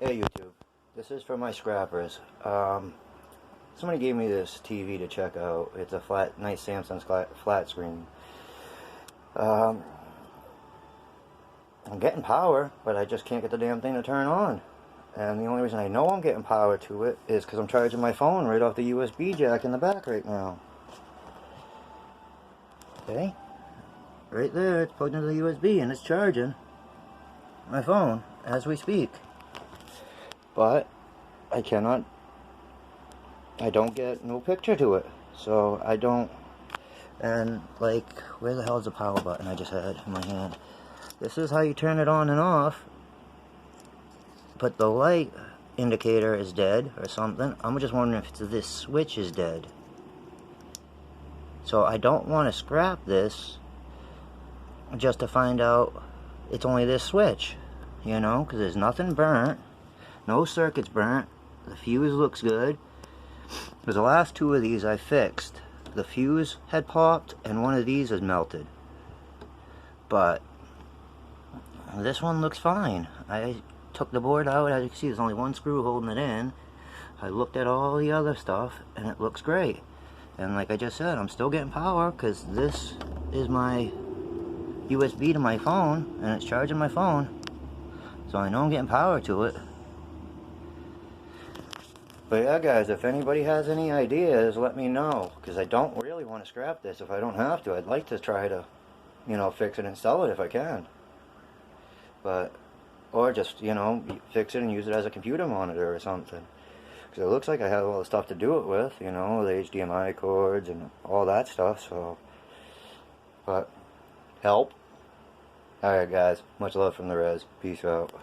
Hey YouTube, this is for my scrappers. Somebody gave me this TV to check out. It's a nice Samsung flat screen. Um, I'm getting power, but I just can't get the damn thing to turn on. And the only reason I know I'm getting power to it is because I'm charging my phone right off the USB jack in the back right now. Okay? Right there, it's plugged into the USB and it's charging my phone as we speak. But I don't get no picture to it. So I don't, and like, where the hell is the power button I just had in my hand? This is how you turn it on and off. But the light indicator is dead or something. I'm just wondering if this switch is dead. So I don't want to scrap this just to find out it's only this switch, you know, because there's nothing burnt, no circuits burnt, the fuse looks good. Because the last two of these I fixed, the fuse had popped and one of these has melted, but this one looks fine. I took the board out. As you can see, there's only one screw holding it in. I looked at all the other stuff and it looks great. And like I just said, I'm still getting power because this is my USB to my phone and it's charging my phone, so I know I'm getting power to it. But yeah guys, if anybody has any ideas, let me know, because I don't really want to scrap this if I don't have to. I'd like to try to, you know, fix it and sell it if I can. But, or just, you know, fix it and use it as a computer monitor or something. Because it looks like I have all the stuff to do it with, you know, the HDMI cords and all that stuff, so. But, help. Alright guys, much love from the res. Peace out.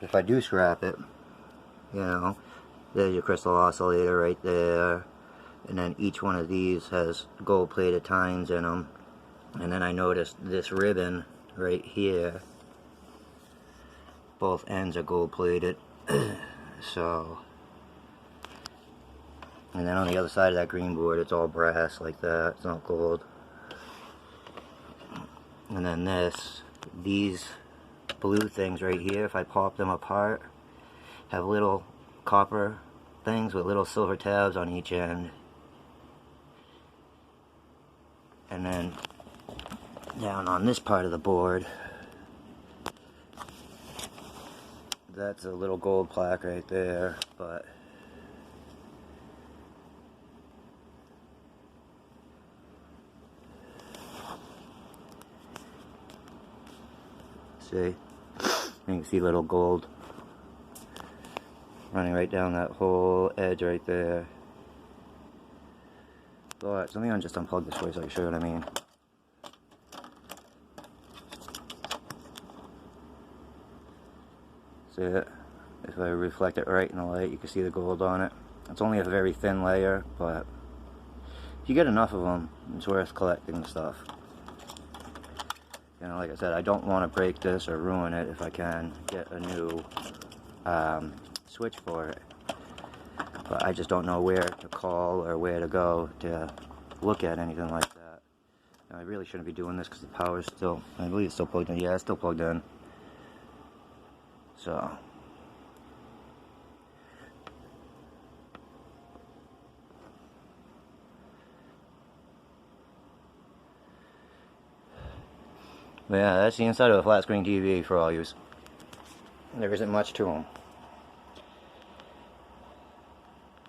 If I do scrap it, you know, there's your crystal oscillator right there, and then each one of these has gold plated tines in them. And then I noticed this ribbon right here, both ends are gold plated. So, and then on the other side of that green board, it's all brass like that, it's not gold. And then these blue things right here, if I pop them apart, have little copper things with little silver tabs on each end. And then down on this part of the board, that's a little gold plaque right there, but see, you can see little gold running right down that whole edge right there. But let me just unplug this way so I can show you what I mean. See it? If I reflect it right in the light, you can see the gold on it. It's only a very thin layer, but if you get enough of them, it's worth collecting the stuff. You know, like I said, I don't want to break this or ruin it if I can get a new switch for it. But I just don't know where to call or where to go to look at anything like that. Now, I really shouldn't be doing this because the power is still, I believe it's still plugged in. Yeah, it's still plugged in. So, but yeah, that's the inside of a flat screen TV for all yous. There isn't much to them.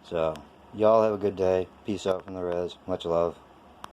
So, y'all have a good day. Peace out from the res. Much love.